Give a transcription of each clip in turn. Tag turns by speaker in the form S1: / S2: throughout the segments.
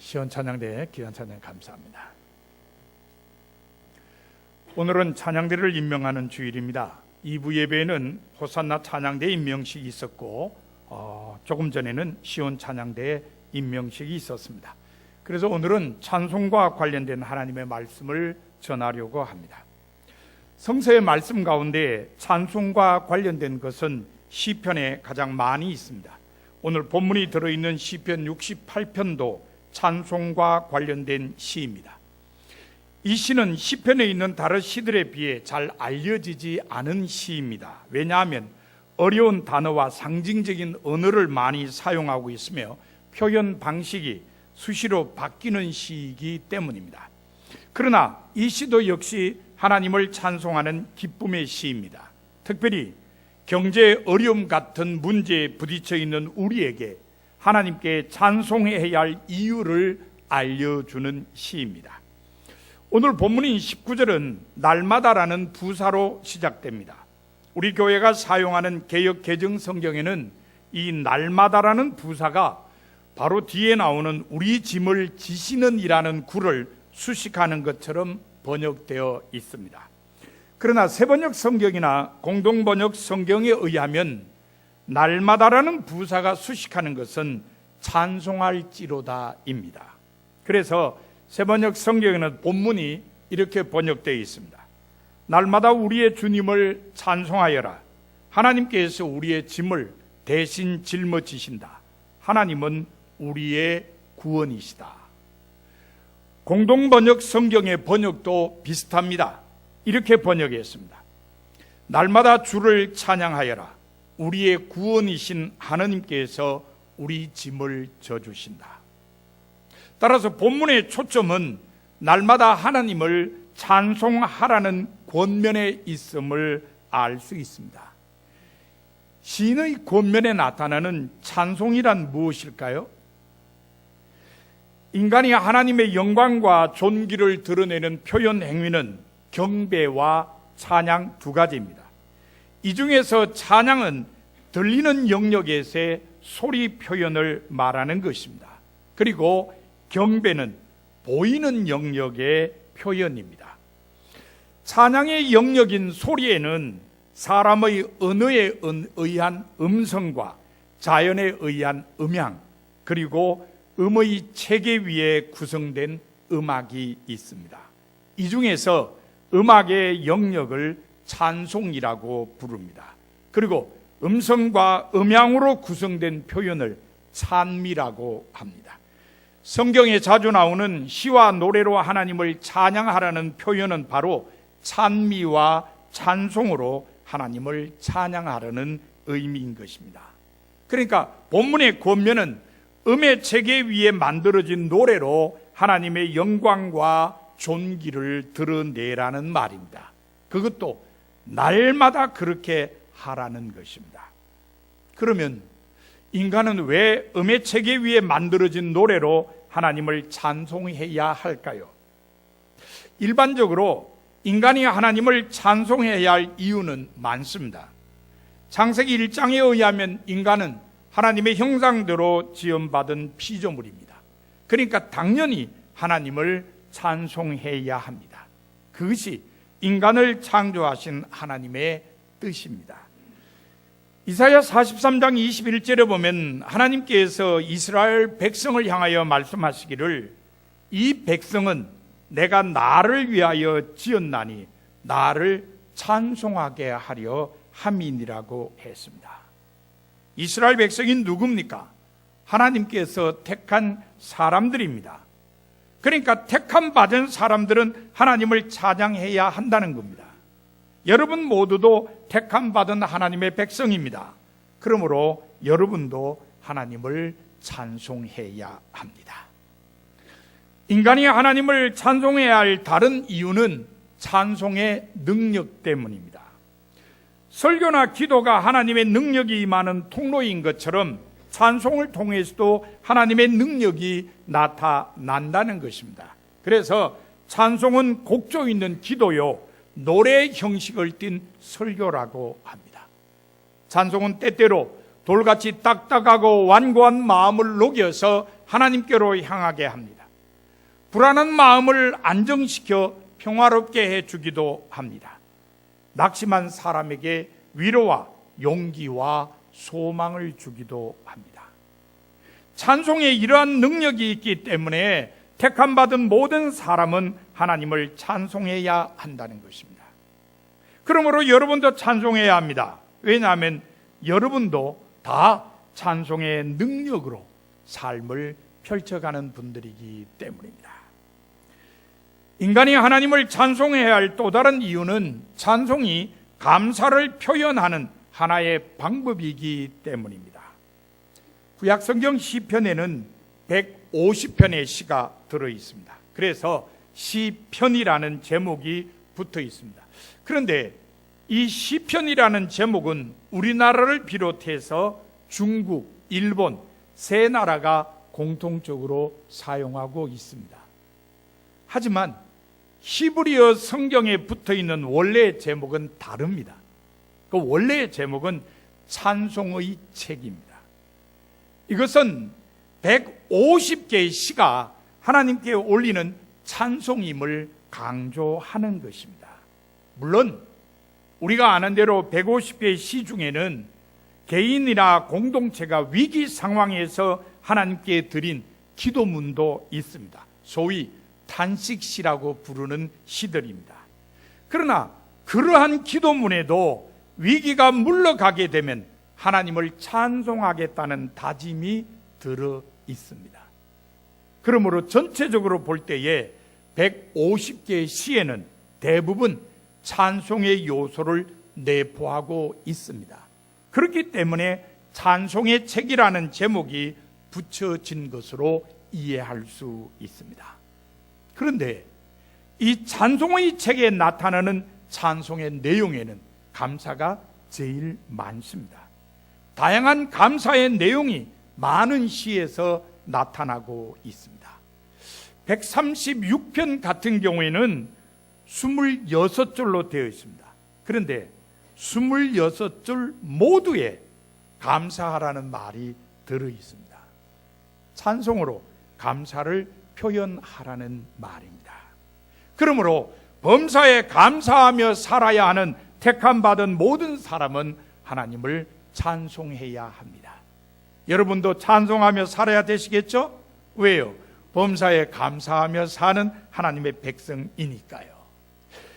S1: 시원찬양대 귀한 찬양 감사합니다. 오늘은 찬양대를 임명하는 주일입니다. 2부 예배에는 호산나 찬양대 임명식이 있었고 조금 전에는 시온찬양대 임명식이 있었습니다. 그래서 오늘은 찬송과 관련된 하나님의 말씀을 전하려고 합니다. 성서의 말씀 가운데 찬송과 관련된 것은 시편에 가장 많이 있습니다. 오늘 본문이 들어있는 시편 68편도 찬송과 관련된 시입니다. 이 시는 시편에 있는 다른 시들에 비해 잘 알려지지 않은 시입니다. 왜냐하면 어려운 단어와 상징적인 언어를 많이 사용하고 있으며 표현 방식이 수시로 바뀌는 시이기 때문입니다. 그러나 이 시도 역시 하나님을 찬송하는 기쁨의 시입니다. 특별히 경제 어려움 같은 문제에 부딪혀 있는 우리에게 하나님께 찬송해야 할 이유를 알려주는 시입니다. 오늘 본문인 19절은 날마다라는 부사로 시작됩니다. 우리 교회가 사용하는 개역 개정 성경에는 이 날마다라는 부사가 바로 뒤에 나오는 우리 짐을 지시는 이라는 구를 수식하는 것처럼 번역되어 있습니다. 그러나 새번역 성경이나 공동번역 성경에 의하면 날마다라는 부사가 수식하는 것은 찬송할지로다입니다. 그래서 새번역 성경에는 본문이 이렇게 번역되어 있습니다. 날마다 우리의 주님을 찬송하여라. 하나님께서 우리의 짐을 대신 짊어지신다. 하나님은 우리의 구원이시다. 공동번역 성경의 번역도 비슷합니다. 이렇게 번역했습니다. 날마다 주를 찬양하여라. 우리의 구원이신 하나님께서 우리 짐을 져주신다. 따라서 본문의 초점은 날마다 하나님을 찬송하라는 권면에 있음을 알 수 있습니다. 시인의 권면에 나타나는 찬송이란 무엇일까요? 인간이 하나님의 영광과 존귀를 드러내는 표현 행위는 경배와 찬양 두 가지입니다. 이 중에서 찬양은 들리는 영역에서의 소리 표현을 말하는 것입니다. 그리고 경배는 보이는 영역의 표현입니다. 찬양의 영역인 소리에는 사람의 언어에 의한 음성과 자연에 의한 음향, 그리고 음의 체계 위에 구성된 음악이 있습니다. 이 중에서 음악의 영역을 찬송이라고 부릅니다. 그리고 음성과 음향으로 구성된 표현을 찬미라고 합니다. 성경에 자주 나오는 시와 노래로 하나님을 찬양하라는 표현은 바로 찬미와 찬송으로 하나님을 찬양하라는 의미인 것입니다. 그러니까 본문의 권면은 음의 체계 위에 만들어진 노래로 하나님의 영광과 존귀를 드러내라는 말입니다. 그것도 날마다 그렇게 하라는 것입니다. 그러면 인간은 왜 음의 체계 위에 만들어진 노래로 하나님을 찬송해야 할까요? 일반적으로 인간이 하나님을 찬송해야 할 이유는 많습니다. 창세기 1장에 의하면 인간은 하나님의 형상대로 지음받은 피조물입니다. 그러니까 당연히 하나님을 찬송해야 합니다. 그것이 인간을 창조하신 하나님의 뜻입니다. 이사야 43장 21절에 보면 하나님께서 이스라엘 백성을 향하여 말씀하시기를 이 백성은 내가 나를 위하여 지었나니 나를 찬송하게 하려 함이니라고 했습니다. 이스라엘 백성이 누굽니까? 하나님께서 택한 사람들입니다. 그러니까 택함 받은 사람들은 하나님을 찬양해야 한다는 겁니다. 여러분 모두도 택함 받은 하나님의 백성입니다. 그러므로 여러분도 하나님을 찬송해야 합니다. 인간이 하나님을 찬송해야 할 다른 이유는 찬송의 능력 때문입니다. 설교나 기도가 하나님의 능력이 임하는 통로인 것처럼 찬송을 통해서도 하나님의 능력이 나타난다는 것입니다. 그래서 찬송은 곡조 있는 기도요, 노래의 형식을 띤 설교라고 합니다. 찬송은 때때로 돌같이 딱딱하고 완고한 마음을 녹여서 하나님께로 향하게 합니다. 불안한 마음을 안정시켜 평화롭게 해주기도 합니다. 낙심한 사람에게 위로와 용기와 소망을 주기도 합니다. 찬송에 이러한 능력이 있기 때문에 택함받은 모든 사람은 하나님을 찬송해야 한다는 것입니다. 그러므로 여러분도 찬송해야 합니다. 왜냐하면 여러분도 다 찬송의 능력으로 삶을 펼쳐가는 분들이기 때문입니다. 인간이 하나님을 찬송해야 할 또 다른 이유는 찬송이 감사를 표현하는 하나의 방법이기 때문입니다. 구약 성경 시편에는 150편의 시가 들어 있습니다. 그래서 시편이라는 제목이 붙어 있습니다. 그런데 이 시편이라는 제목은 우리나라를 비롯해서 중국, 일본 세 나라가 공통적으로 사용하고 있습니다. 하지만 히브리어 성경에 붙어 있는 원래의 제목은 다릅니다. 그 원래의 제목은 찬송의 책입니다. 이것은 150개의 시가 하나님께 올리는 찬송임을 강조하는 것입니다. 물론 우리가 아는 대로 150개의 시 중에는 개인이나 공동체가 위기 상황에서 하나님께 드린 기도문도 있습니다. 소위 탄식시라고 부르는 시들입니다. 그러나 그러한 기도문에도 위기가 물러가게 되면 하나님을 찬송하겠다는 다짐이 들어 있습니다. 그러므로 전체적으로 볼 때에 150개의 시에는 대부분 찬송의 요소를 내포하고 있습니다. 그렇기 때문에 찬송의 책이라는 제목이 붙여진 것으로 이해할 수 있습니다. 그런데 이 찬송의 책에 나타나는 찬송의 내용에는 감사가 제일 많습니다. 다양한 감사의 내용이 많은 시에서 나타나고 있습니다. 136편 같은 경우에는 26절로 되어 있습니다. 그런데 26절 모두에 감사하라는 말이 들어 있습니다. 찬송으로 감사를 표현하라는 말입니다. 그러므로 범사에 감사하며 살아야 하는 택함받은 모든 사람은 하나님을 찬송해야 합니다. 여러분도 찬송하며 살아야 되시겠죠? 왜요? 범사에 감사하며 사는 하나님의 백성이니까요.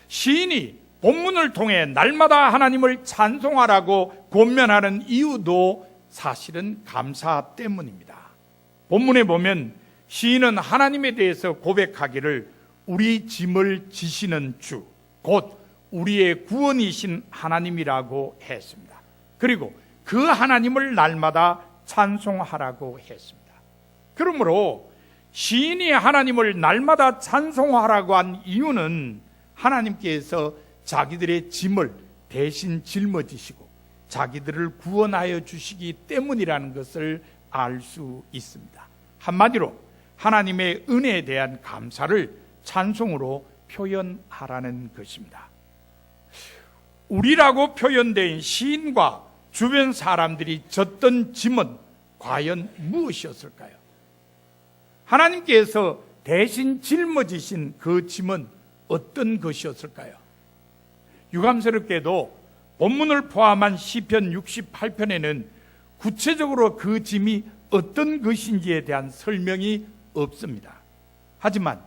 S1: 시인이 본문을 통해 날마다 하나님을 찬송하라고 권면하는 이유도 사실은 감사 때문입니다. 본문에 보면 시인은 하나님에 대해서 고백하기를 우리 짐을 지시는 주, 곧 우리의 구원이신 하나님이라고 했습니다. 그리고 그 하나님을 날마다 찬송하라고 했습니다. 그러므로 시인이 하나님을 날마다 찬송하라고 한 이유는 하나님께서 자기들의 짐을 대신 짊어지시고 자기들을 구원하여 주시기 때문이라는 것을 알 수 있습니다. 한마디로 하나님의 은혜에 대한 감사를 찬송으로 표현하라는 것입니다. 우리라고 표현된 시인과 주변 사람들이 졌던 짐은 과연 무엇이었을까요? 하나님께서 대신 짊어지신 그 짐은 어떤 것이었을까요? 유감스럽게도 본문을 포함한 시편 68편에는 구체적으로 그 짐이 어떤 것인지에 대한 설명이 없습니다. 하지만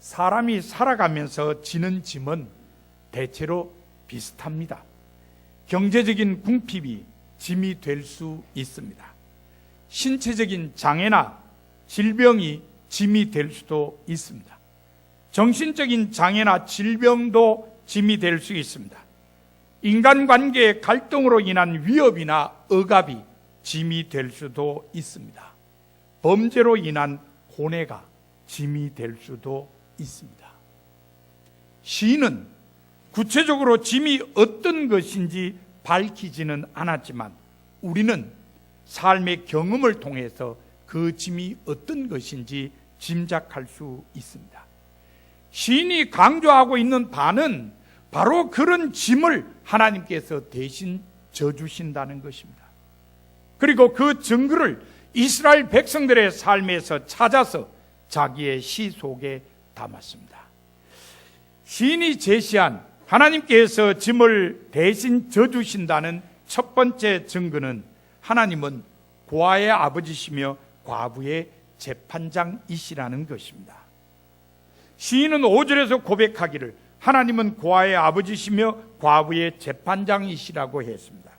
S1: 사람이 살아가면서 지는 짐은 대체로 비슷합니다. 경제적인 궁핍이 짐이 될 수 있습니다. 신체적인 장애나 질병이 짐이 될 수도 있습니다. 정신적인 장애나 질병도 짐이 될 수 있습니다. 인간관계의 갈등으로 인한 위협이나 억압이 짐이 될 수도 있습니다. 범죄로 인한 고뇌가 짐이 될 수도 있습니다. 시인은 구체적으로 짐이 어떤 것인지 밝히지는 않았지만 우리는 삶의 경험을 통해서 그 짐이 어떤 것인지 짐작할 수 있습니다. 시인이 강조하고 있는 바는 바로 그런 짐을 하나님께서 대신 져주신다는 것입니다. 그리고 그 증거를 이스라엘 백성들의 삶에서 찾아서 자기의 시 속에 담았습니다. 시인이 제시한 하나님께서 짐을 대신 져주신다는 첫 번째 증거는 하나님은 고아의 아버지시며 과부의 재판장이시라는 것입니다. 시인은 5절에서 고백하기를 하나님은 고아의 아버지시며 과부의 재판장이시라고 했습니다.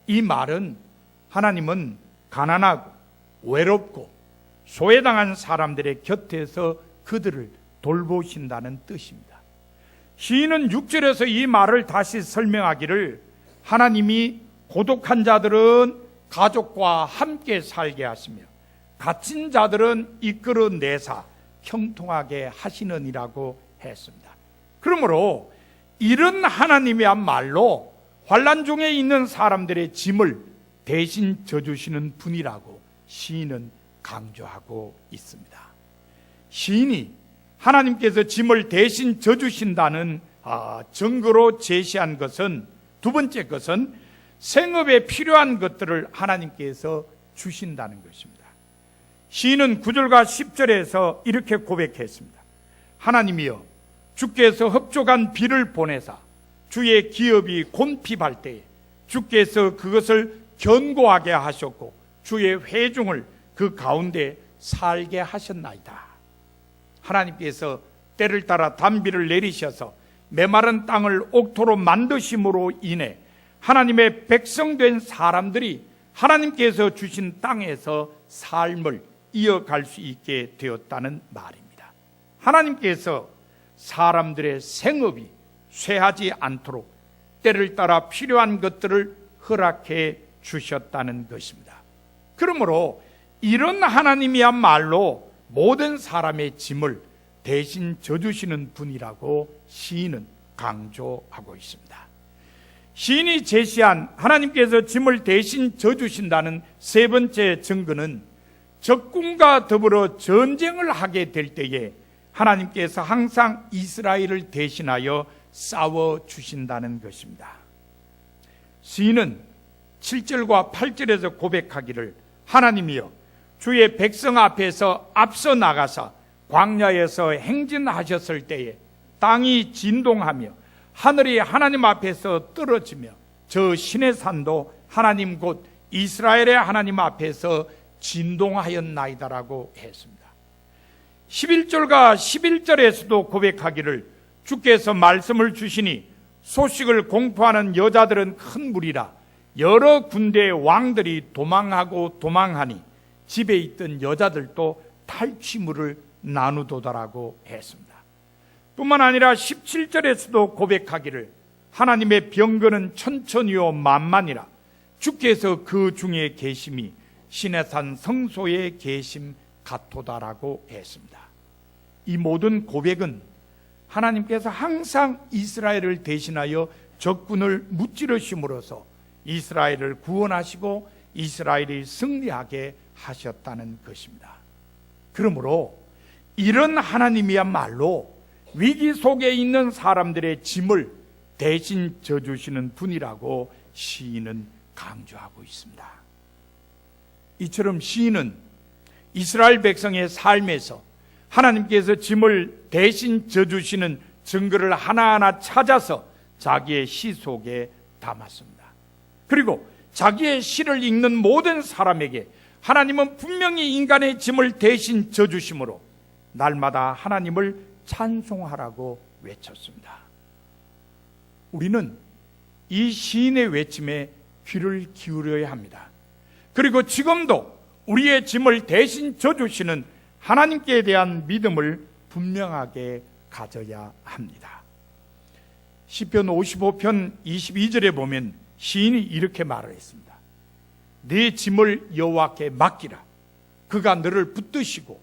S1: 이 말은 하나님은 가난하고 외롭고 소외당한 사람들의 곁에서 그들을 돌보신다는 뜻입니다. 시인은 6절에서 이 말을 다시 설명하기를 하나님이 고독한 자들은 가족과 함께 살게 하시며 갇힌 자들은 이끌어내사 형통하게 하시느니라고 했습니다. 그러므로 이런 하나님이야말로 환난 중에 있는 사람들의 짐을 대신 져주시는 분이라고 시인은 강조하고 있습니다. 시인이 하나님께서 짐을 대신 져주신다는 증거로 제시한 것은, 두 번째 것은 생업에 필요한 것들을 하나님께서 주신다는 것입니다. 시인은 9절과 10절에서 이렇게 고백했습니다. 하나님이여, 주께서 흡족한 비를 보내사 주의 기업이 곤핍할 때에 주께서 그것을 견고하게 하셨고 주의 회중을 그 가운데 살게 하셨나이다. 하나님께서 때를 따라 단비를 내리셔서 메마른 땅을 옥토로 만드심으로 인해 하나님의 백성된 사람들이 하나님께서 주신 땅에서 삶을 이어갈 수 있게 되었다는 말입니다. 하나님께서 사람들의 생업이 쇠하지 않도록 때를 따라 필요한 것들을 허락해 주셨다는 것입니다. 그러므로 이런 하나님이야말로 모든 사람의 짐을 대신 져주시는 분이라고 시인은 강조하고 있습니다. 시인이 제시한 하나님께서 짐을 대신 져주신다는 세 번째 증거는 적군과 더불어 전쟁을 하게 될 때에 하나님께서 항상 이스라엘을 대신하여 싸워주신다는 것입니다. 시인은 7절과 8절에서 고백하기를 하나님이여, 주의 백성 앞에서 앞서 나가사 광야에서 행진하셨을 때에 땅이 진동하며 하늘이 하나님 앞에서 떨어지며 저 신의 산도 하나님 곧 이스라엘의 하나님 앞에서 진동하였나이다라고 했습니다. 11절과 11절에서도 고백하기를 주께서 말씀을 주시니 소식을 공포하는 여자들은 큰 무리라 여러 군대의 왕들이 도망하고 도망하니 집에 있던 여자들도 탈취물을 나누도다라고 했습니다. 뿐만 아니라 17절에서도 고백하기를 하나님의 병거는 천천히요 만만이라 주께서 그 중에 계심이 신의 산 성소에 계심 같도다라고 했습니다. 이 모든 고백은 하나님께서 항상 이스라엘을 대신하여 적군을 무찌르심으로써 이스라엘을 구원하시고 이스라엘이 승리하게 하셨다는 것입니다. 그러므로 이런 하나님이야말로 위기 속에 있는 사람들의 짐을 대신 져주시는 분이라고 시인은 강조하고 있습니다. 이처럼 시인은 이스라엘 백성의 삶에서 하나님께서 짐을 대신 져주시는 증거를 하나하나 찾아서 자기의 시 속에 담았습니다. 그리고 자기의 시를 읽는 모든 사람에게 하나님은 분명히 인간의 짐을 대신 져주심으로 날마다 하나님을 찬송하라고 외쳤습니다. 우리는 이 시인의 외침에 귀를 기울여야 합니다. 그리고 지금도 우리의 짐을 대신 져주시는 하나님께 대한 믿음을 분명하게 가져야 합니다. 시편 55편 22절에 보면 시인이 이렇게 말을 했습니다. 네 짐을 여호와께 맡기라. 그가 너를 붙드시고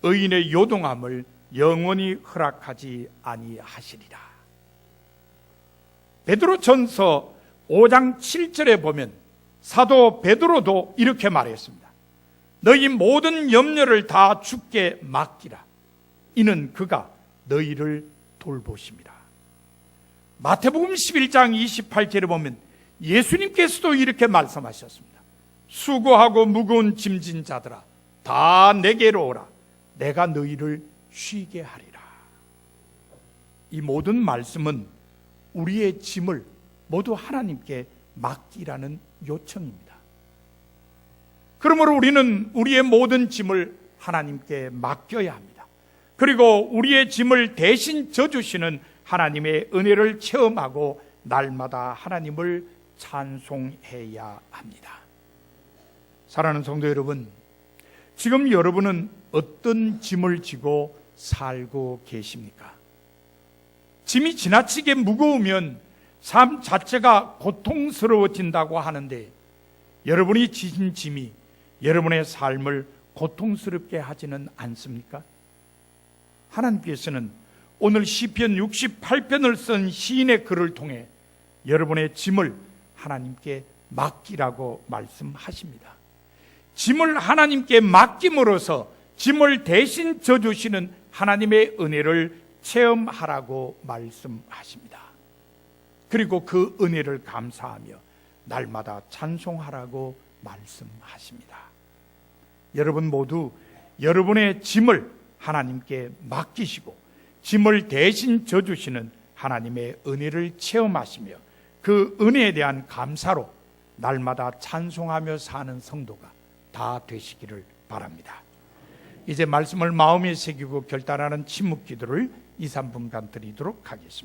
S1: 의인의 요동함을 영원히 허락하지 아니하시리라. 베드로전서 5장 7절에 보면 사도 베드로도 이렇게 말했습니다. 너희 모든 염려를 다 주께 맡기라. 이는 그가 너희를 돌보심이라. 마태복음 11장 28절에 보면 예수님께서도 이렇게 말씀하셨습니다. 수고하고 무거운 짐진 자들아 다 내게로 오라. 내가 너희를 쉬게 하리라. 이 모든 말씀은 우리의 짐을 모두 하나님께 맡기라는 요청입니다. 그러므로 우리는 우리의 모든 짐을 하나님께 맡겨야 합니다. 그리고 우리의 짐을 대신 져주시는 하나님의 은혜를 체험하고 날마다 하나님을 찬송해야 합니다. 사랑하는 성도 여러분, 지금 여러분은 어떤 짐을 지고 살고 계십니까? 짐이 지나치게 무거우면 삶 자체가 고통스러워진다고 하는데 여러분이 지신 짐이 여러분의 삶을 고통스럽게 하지는 않습니까? 하나님께서는 오늘 시편 68편을 쓴 시인의 글을 통해 여러분의 짐을 하나님께 맡기라고 말씀하십니다. 짐을 하나님께 맡김으로써 짐을 대신 져주시는 하나님의 은혜를 체험하라고 말씀하십니다. 그리고 그 은혜를 감사하며 날마다 찬송하라고 말씀하십니다. 여러분 모두 여러분의 짐을 하나님께 맡기시고 짐을 대신 져주시는 하나님의 은혜를 체험하시며 그 은혜에 대한 감사로 날마다 찬송하며 사는 성도가 다 되시기를 바랍니다. 이제 말씀을 마음에 새기고 결단하는 침묵 기도를 2, 3분간 드리도록 하겠습니다.